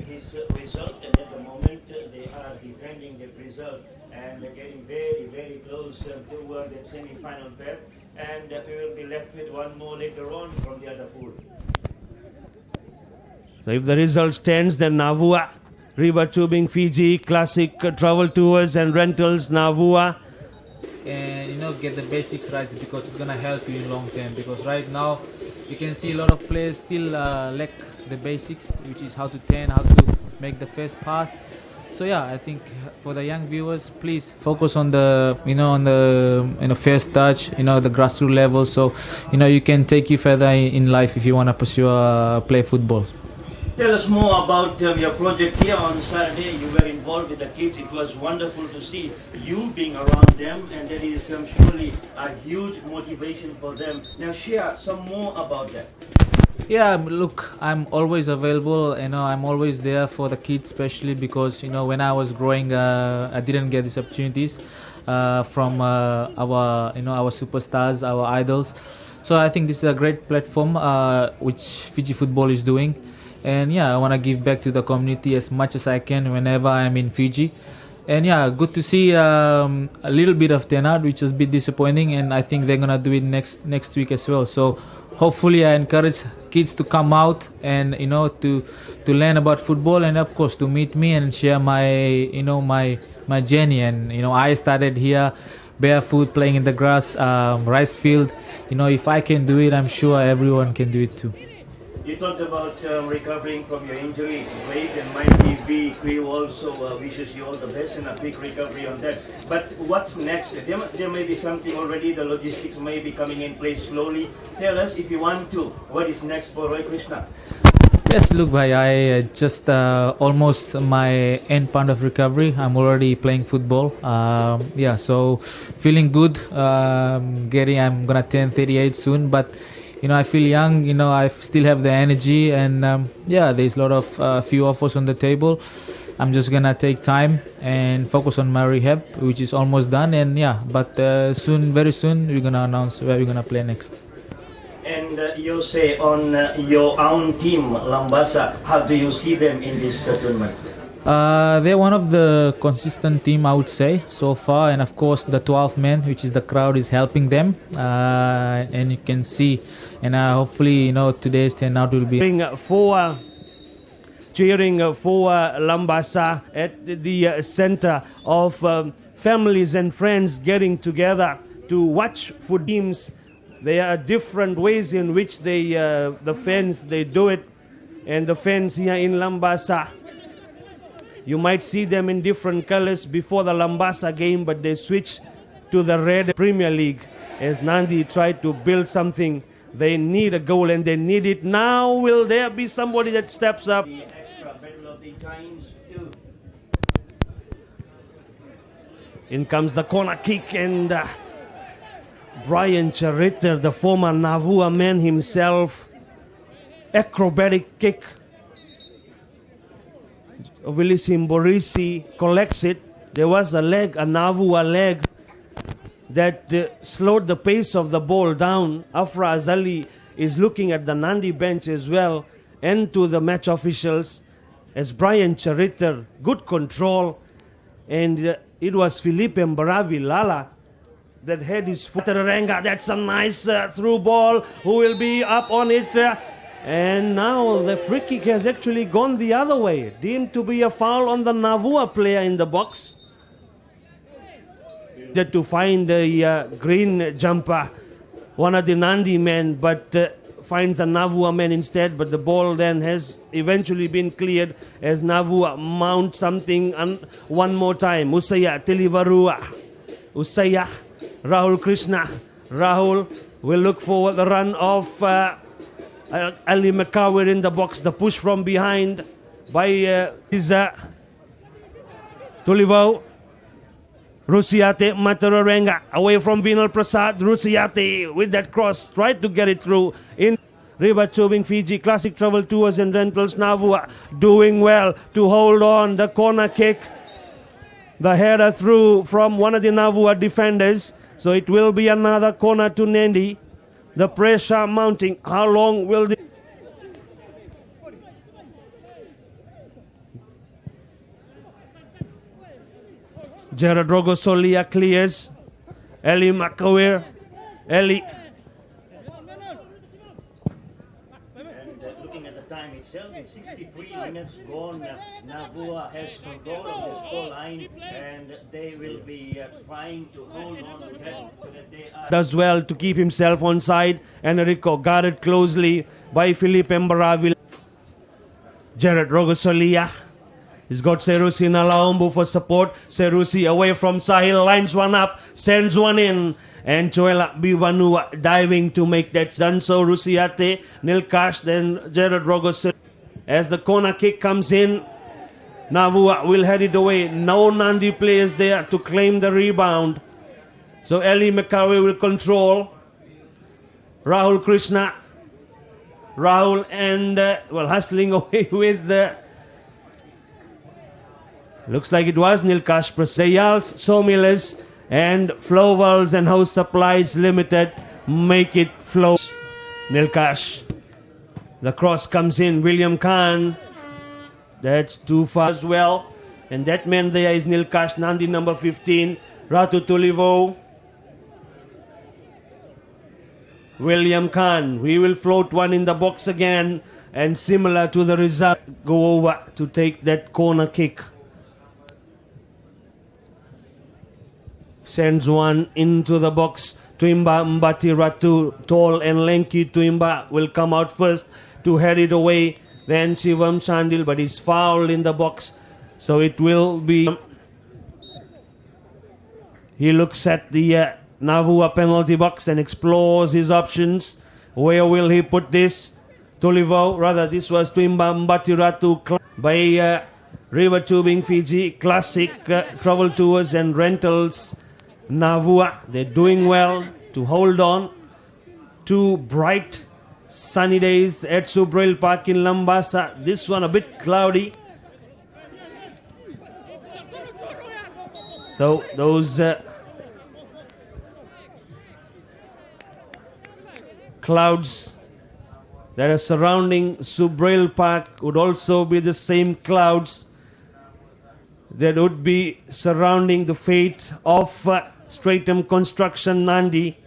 this result, and at the moment they are defending that result and getting very, very close toward the semi-final pair, and we will be left with one more later on from the other pool. So if the result stands, then Navua, River Tubing Fiji, Classic Travel Tours and Rentals, Navua. And get the basics right, because it's gonna help you in long term. Because right now you can see a lot of players still lack the basics, which is how to turn, how to make the first pass. So yeah, I think for the young viewers, please focus on the first touch, the grassroots level. So you can take you further in life if you want to pursue play football. Tell us more about your project here on Saturday. You were involved with the kids. It was wonderful to see you being around them, and that is surely a huge motivation for them. Now share some more about that. Yeah, look, I'm always available. I'm always there for the kids, especially because when I was growing, I didn't get these opportunities from our superstars, our idols. So I think this is a great platform which Fiji football is doing. And yeah, I want to give back to the community as much as I can whenever I'm in Fiji. And yeah, good to see a little bit of turnout, which is a bit disappointing. And I think they're going to do it next week as well. So hopefully I encourage kids to come out and, to learn about football, and of course to meet me and share my, my journey. And, I started here barefoot, playing in the grass, rice field. If I can do it, I'm sure everyone can do it too. You talked about recovering from your injuries. Great, and Mighty V Crew also wishes you all the best and a quick recovery on that. But what's next? There may be something already. The logistics may be coming in place slowly. Tell us, if you want to, what is next for Roy Krishna? Yes, look, bhai, I just almost my end part of recovery. I'm already playing football. So feeling good. I'm gonna turn 38 soon, but I feel young. I still have the energy, and there's a lot of few offers on the table. I'm just gonna take time and focus on my rehab, which is almost done. And but very soon, we're gonna announce where we're gonna play next. And you say on your own team, Lambasa, how do you see them in this tournament? They're one of the consistent team, I would say, so far. And of course, the 12 men, which is the crowd, is helping them. And you can see, and hopefully, today's turnout will be cheering for Lambasa at the center of families and friends getting together to watch foot teams. There are different ways in which the fans do it, and the fans here in Lambasa, you might see them in different colors before the Lambasa game, but they switch to the red Premier League as Nadi tried to build something. They need a goal, and they need it now. Will there be somebody that steps up? The extra battle of the Giants too. In comes the corner kick, and Brian Chariter, the former Navua man himself, acrobatic kick. Borisi collects it. There was a Navua leg that slowed the pace of the ball down. Afra Azali is looking at the Nadi bench as well, and to the match officials, as Brian Chariter, good control, and it was Felipe Mbaravi Lala that had his foot. That's a nice through ball. Who will be up on it? And now the free kick has actually gone the other way, deemed to be a foul on the Navua player in the box. To find the green jumper, one of the Nadi men, but finds a Navua man instead. But the ball then has eventually been cleared as Navua mounts something one more time. Usaya Tilivarua. Usaya Rahul Krishna. Rahul will look for the run of Ali McCarver in the box. The push from behind by Tulivao. Rusiate Matararenga away from Vinal Prasad. Rusiate with that cross tried to get it through in River Tubing Fiji Classic Travel Tours and Rentals. Navua doing well to hold on. The corner kick, the header through from one of the Navua defenders. So it will be another corner to Nadi. The pressure mounting. How long will the Gerard Rogosolia clears. Eli Makawir. Eli. Looking at the time itself, it's 63 minutes gone. Navua has control of the score line, and they will be trying to hold on to that so that they are. Does well to keep himself on side. Enrico guarded closely by Philippe Mbaraville. Gerard Rogosolia. He's got Serusi Nalaombu for support. Serusi away from Sahil, lines one up, sends one in. And Joela Bivanua diving to make that done. So Rusiate, Nilkash, then Gerard Rogosolia. As the corner kick comes in, Navua will head it away. No Nandi players there to claim the rebound. So Eli McCarvey will control. Rahul Krishna. Rahul and, hustling away with looks like it was Nilkash Prasayals, Sawmillers, and Flowals and House Supplies Limited make it flow. Nilkash. The cross comes in. William Khan. That's too far as well. And that man there is Nilkash, Nandi number 15. Ratu Tulivo. William Khan. We will float one in the box again. And similar to the result, go over to take that corner kick. Sends one into the box. Tuimba Mbati Ratu, tall and lanky Tuimba will come out first to head it away. Then Shivam Shandil, but he's fouled in the box. So it will be. He looks at the Navua penalty box and explores his options. Where will he put this? Tulivo, rather this was Tuimba Mbati Ratu by River Tubing Fiji, Classic Travel Tours and Rentals. Navua, they're doing well to hold on. 2 bright sunny days at Subrail Park in Lambasa. This one a bit cloudy. So those clouds that are surrounding Subrail Park would also be the same clouds that would be surrounding the fate of Stratum Construction Nandi.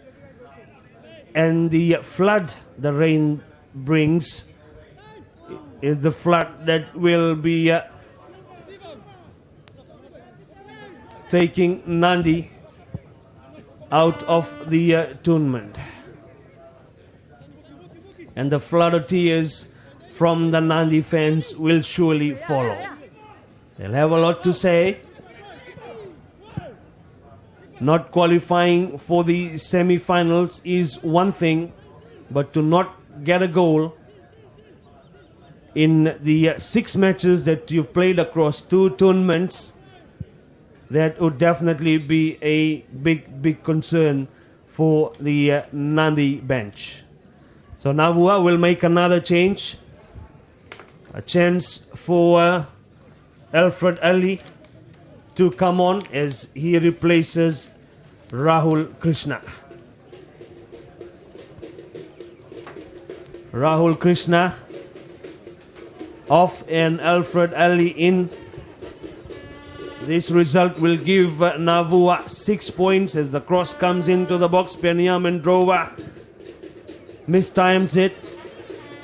And the flood the rain brings is the flood that will be taking Nandi out of the tournament. And the flood of tears from the Nandi fans will surely follow. They'll have a lot to say. Not qualifying for the semi-finals is one thing, but to not get a goal in the 6 matches that you've played across 2 tournaments, that would definitely be a big concern for the Nandi bench. So Navua will make another change. A chance for Alfred Ali to come on as he replaces Rahul Krishna. Rahul Krishna off and Alfred Ali in. This result will give Navua 6 points as the cross comes into the box. Penyam and Drova mistimes it.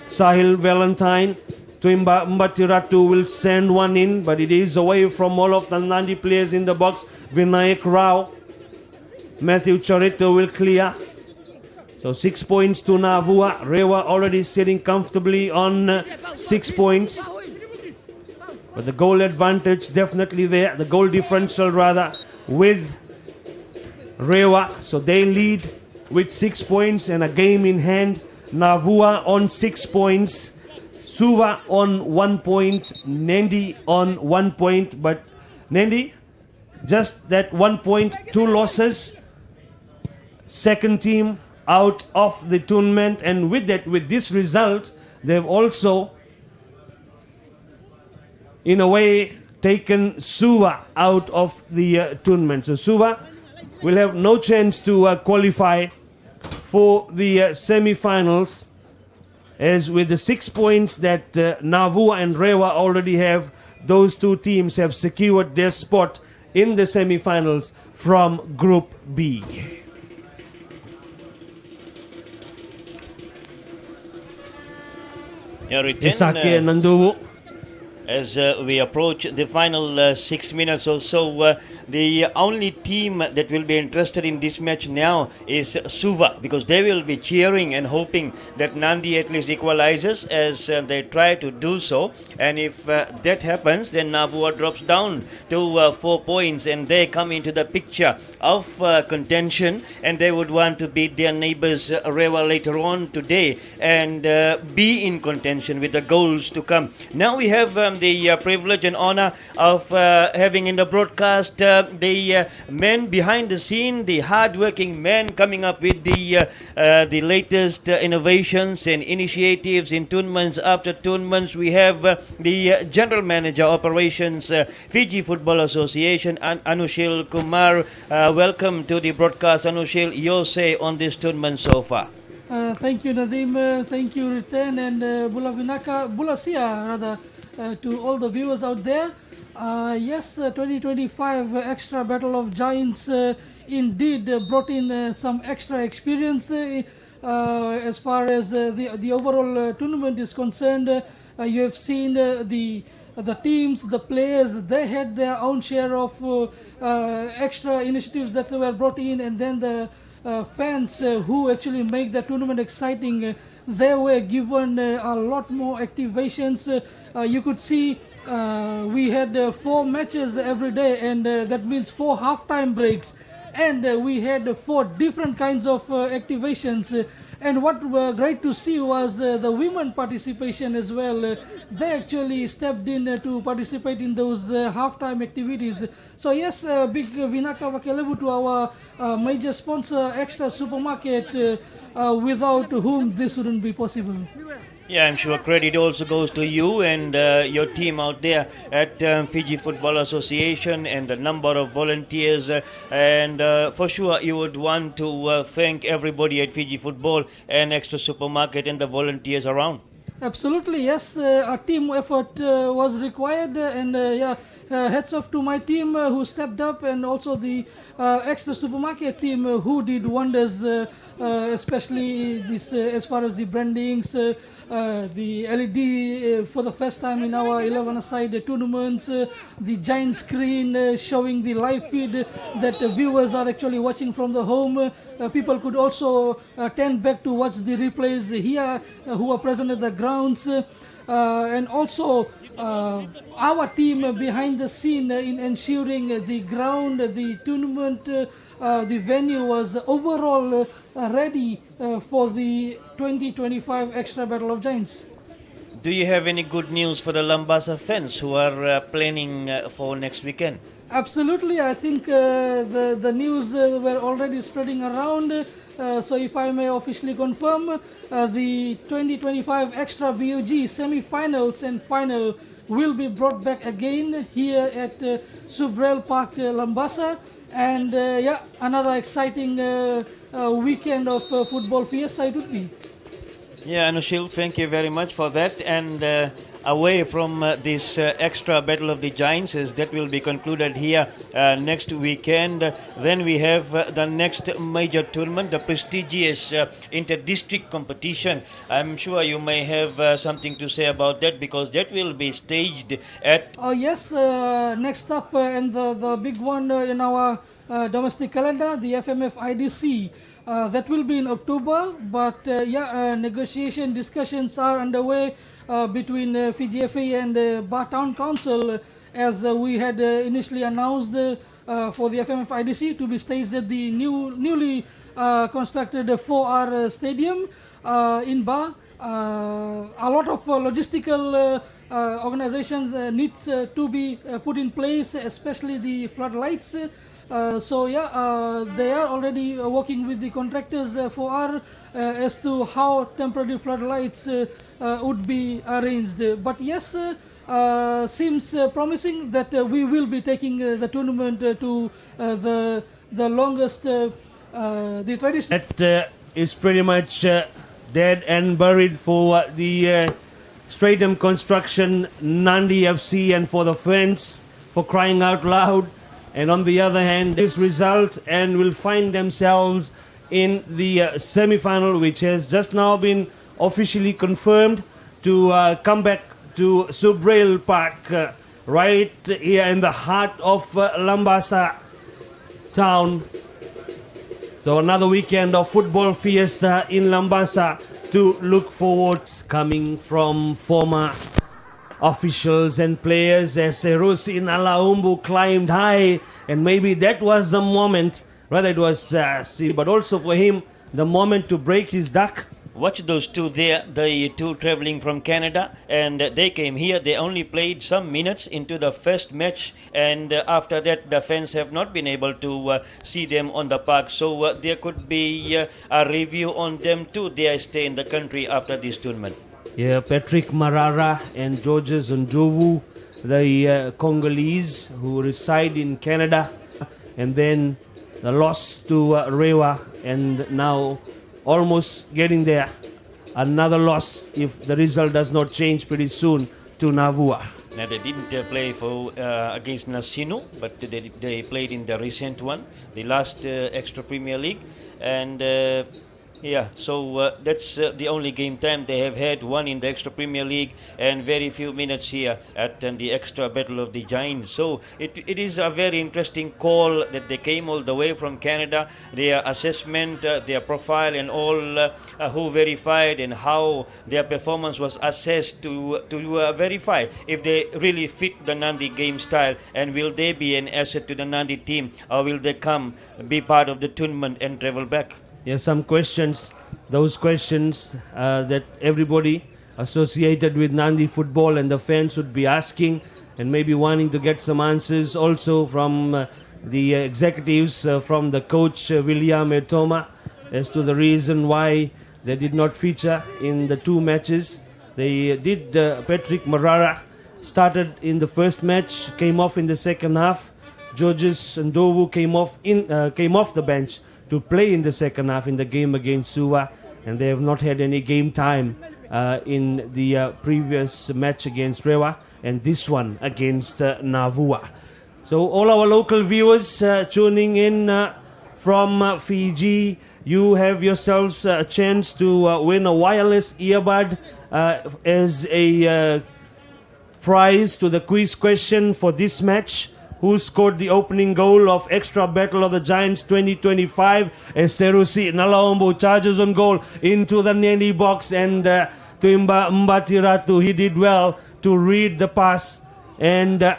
Sahil Valentine. Tuimba Mbatiratu will send one in, but it is away from all of the Nandi players in the box. Vinayak Rao. Matthew Chorito will clear. So 6 points to Navua. Rewa already sitting comfortably on 6 points. But the goal advantage definitely there. The goal differential rather with Rewa. So they lead with 6 points and a game in hand. Navua on 6 points. Suva on 1 point. Nandi on 1 point. But Nandi, just that 1 point, 2 losses. Second team out of the tournament. And with that, with this result, they've also, in a way, taken Suva out of the tournament. So Suva will have no chance to qualify for the semi-finals, as with the 6 points that Navua and Rewa already have, those 2 teams have secured their spot in the semi-finals from Group B. Yeah, return, Isake Nanduvu. as we approach the final 6 minutes or so, the only team that will be interested in this match now is Suva, because they will be cheering and hoping that Nadi at least equalizes as they try to do so. And if that happens, then Navua drops down to 4 points and they come into the picture of contention, and they would want to beat their neighbours Rewa later on today and be in contention with the goals to come. Now we have the privilege and honor of having in the broadcast the men behind the scene, the hard-working men coming up with the latest innovations and initiatives in tournaments after tournaments. We have the General Manager Operations, Fiji Football Association, Anushil Kumar. Welcome to the broadcast, Anushil. Your say on this tournament so far. Thank you, Nadim. Thank you, Riten, and Bulasia, rather, to all the viewers out there. Yes, 2025 extra Battle of Giants indeed brought in some extra experience as far as the overall tournament is concerned. You have seen the teams, the players, they had their own share of extra initiatives that were brought in, and then the fans who actually make the tournament exciting, they were given a lot more activations. You could see we had 4 matches every day, and that means 4 halftime breaks, and we had 4 different kinds of activations. And what great to see was the women participation as well. They actually stepped in to participate in those halftime activities. So yes, big Vinaka Vakelevu to our major sponsor, Extra Supermarket, without whom this wouldn't be possible. Yeah, I'm sure credit also goes to you and your team out there at Fiji Football Association and the number of volunteers. And for sure, you would want to thank everybody at Fiji Football and Extra Supermarket and the volunteers around. Absolutely, yes. A team effort was required, and hats off to my team who stepped up, and also the Extra Supermarket team who did wonders, especially this as far as the brandings, the LED for the first time in our 11-a-side tournaments, the giant screen showing the live feed that viewers are actually watching from the home. People could also turn back to watch the replays here who are present at the grounds, and also our team behind the scene in ensuring the ground, the tournament, the venue was overall ready for the 2025 Extra Battle of Giants. Do you have any good news for the Lambasa fans who are planning for next weekend? Absolutely, I think the news were already spreading around. So if I may officially confirm, the 2025 Extra BOG semi-finals and final will be brought back again here at Subrel Park, Lambasa. And another exciting weekend of football fiesta it would be. Yeah, Anushil, thank you very much for that. And away from this extra Battle of the Giants, as that will be concluded here next weekend. Then we have the next major tournament, the prestigious inter-district competition. I'm sure you may have something to say about that, because that will be staged at... Oh yes, next up and the big one in our domestic calendar, the FMF IDC. That will be in October, but negotiation discussions are underway between Fiji FA and Bah Town Council, as we had initially announced for the FMF IDC to be staged at the newly constructed 4R stadium in Bah. A lot of logistical organizations need to be put in place, especially the floodlights. They are already working with the contractors for our as to how temporary floodlights would be arranged. But yes, seems promising that we will be taking the tournament to the longest, the tradition. That is pretty much dead and buried for the Stratum Construction, Nandi FC, and for the fans, for crying out loud. And on the other hand, this result and will find themselves in the semi-final, which has just now been officially confirmed to come back to Subrail Park, right here in the heart of Lambasa town. So another weekend of football fiesta in Lambasa to look forward, coming from former officials and players as Serusi Nalaumbu climbed high, and maybe that was the moment, rather it was but also for him the moment to break his duck. Watch those two there, the two traveling from Canada, and they came here. They only played some minutes into the first match, and after that the fans have not been able to see them on the park. So there could be a review on them too, their stay in the country after this tournament. Yeah, Patrick Marara and Georges Ndovu, the Congolese who reside in Canada, and then the loss to Rewa, and now almost getting there. Another loss if the result does not change pretty soon to Navua. Now they didn't play for against Nasino, but they played in the recent one, the last extra Premier League, and so that's the only game time they have had, one in the extra Premier League and very few minutes here at the extra Battle of the Giants. So it is a very interesting call that they came all the way from Canada, their assessment, their profile and all who verified and how their performance was assessed to verify if they really fit the Nadi game style, and will they be an asset to the Nadi team, or will they come be part of the tournament and travel back? Yes, some questions, those questions that everybody associated with Nandi football and the fans would be asking, and maybe wanting to get some answers also from the executives, from the coach William Etoma, as to the reason why they did not feature in the two matches. They did. Patrick Marara started in the first match, came off in the second half. Georges Ndovu came off the bench to play in the second half in the game against Suva, and they have not had any game time in the previous match against Rewa and this one against Navua. So all our local viewers tuning in from Fiji, you have yourselves a chance to win a wireless earbud as a prize to the quiz question for this match. Who scored the opening goal of Extra Battle of the Giants 2025 as Serusi Nalaombo charges on goal into the Nadi box, and Tuimba Mbatiratu, he did well to read the pass and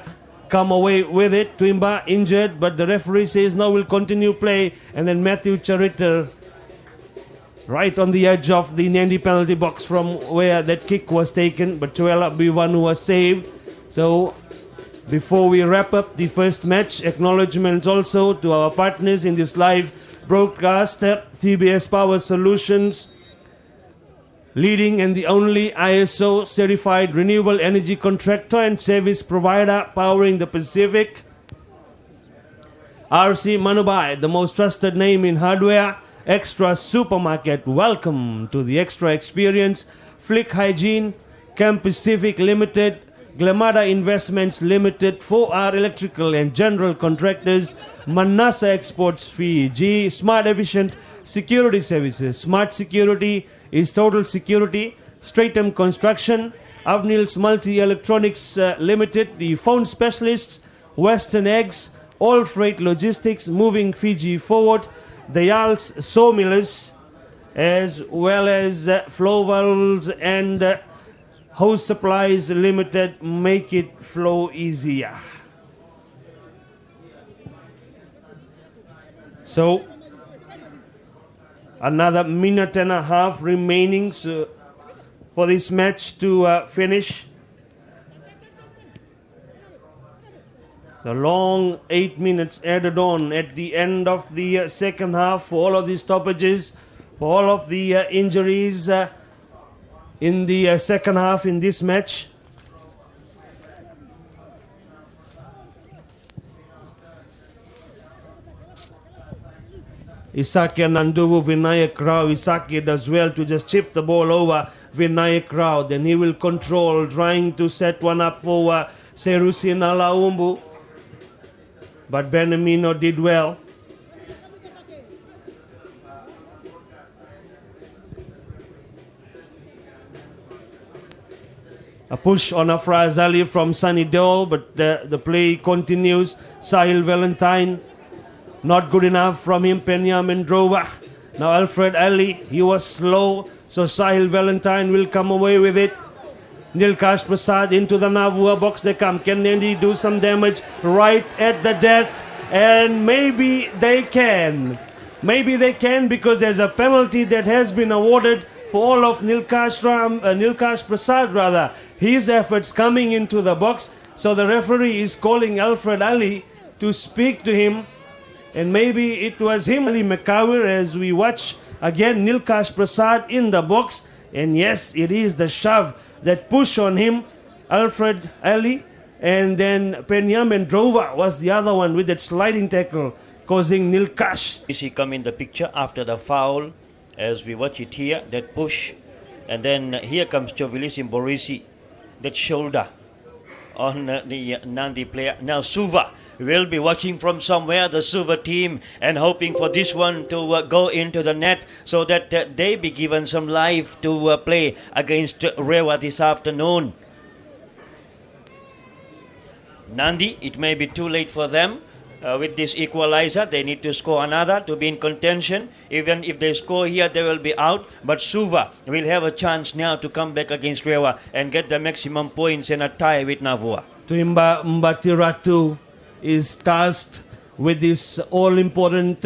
come away with it. Tuimba injured, but the referee says no, we'll continue play, and then Matthew Chariter right on the edge of the Nadi penalty box from where that kick was taken, but Tuela Bivanu was saved. So before we wrap up the first match, acknowledgements also to our partners in this live broadcast, CBS Power Solutions, leading and the only ISO certified renewable energy contractor and service provider powering the Pacific. RC Manubai, the most trusted name in hardware. Extra Supermarket, welcome to the Extra Experience. Flick Hygiene, Camp Pacific Limited, Glamada Investments Limited, 4R Electrical and General Contractors, Manasa Exports Fiji, Smart Efficient Security Services. Smart Security is total security. Stratum Construction, Avnil's Multi Electronics Limited, the Phone Specialists, Western Eggs, All Freight Logistics, moving Fiji forward, Dayal's Sawmillers, as well as Flow Valves and Hose Supplies Limited, make it flow easier. So, another minute and a half remaining for this match to finish. The long 8 minutes added on at the end of the second half for all of these stoppages, for all of the injuries in the second half in this match. Isaki and Nanduvu, Vinayak Rao. Isaki does well to just chip the ball over Vinayak Rao. Then he will control, trying to set one up for Serusi Nalaumbu. But Benamino did well. A push on Afra Azali from Sunny Dole, but the play continues. Sahil Valentine, not good enough from him. Penya Mendrova. Now Alfred Ali, he was slow, so Sahil Valentine will come away with it. Nilkash Prasad into the Navua box they come. Can Nadi do some damage right at the death? And maybe they can. Maybe they can, because there's a penalty that has been awarded for all of Nilkash Prasad rather. His efforts coming into the box. So the referee is calling Alfred Ali to speak to him. And maybe it was him, Ali Mekawir, as we watch again Nilkash Prasad in the box. And yes, it is the shove that push on him, Alfred Ali. And then Penyam and Drova was the other one with that sliding tackle, causing Nilkash. He come in the picture after the foul, as we watch it here, that push. And then here comes Chovilis Borisi, that shoulder on the Nadi player. Now Suva will be watching from somewhere, the Suva team, and hoping for this one to go into the net so that they be given some life to play against Rewa this afternoon. Nandi, it may be too late for them. With this equalizer, they need to score another to be in contention. Even if they score here, they will be out. But Suva will have a chance now to come back against Rewa and get the maximum points in a tie with Navua. Tuimba Mbatiratu is tasked with this all-important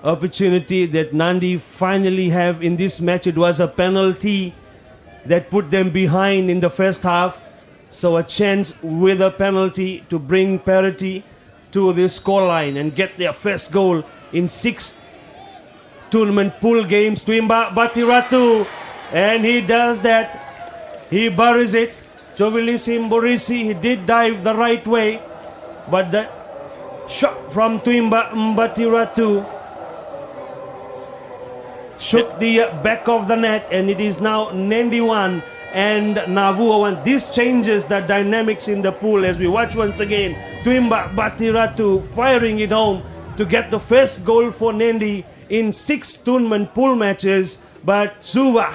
opportunity that Nandi finally have in this match. It was a penalty that put them behind in the first half. So a chance with a penalty to bring parity to the scoreline and get their first goal in 6 tournament pool games. Tuimba Batiratu, and he does that. He buries it. Chovilis Borisi, he did dive the right way, but the shot from Tuimba Batiratu shook the back of the net, and it is now Nandi 1 and Navua 1. This changes the dynamics in the pool as we watch once again. Tuimba Batiratu firing it home to get the first goal for Nandi in 6 tournament pool matches. But Suva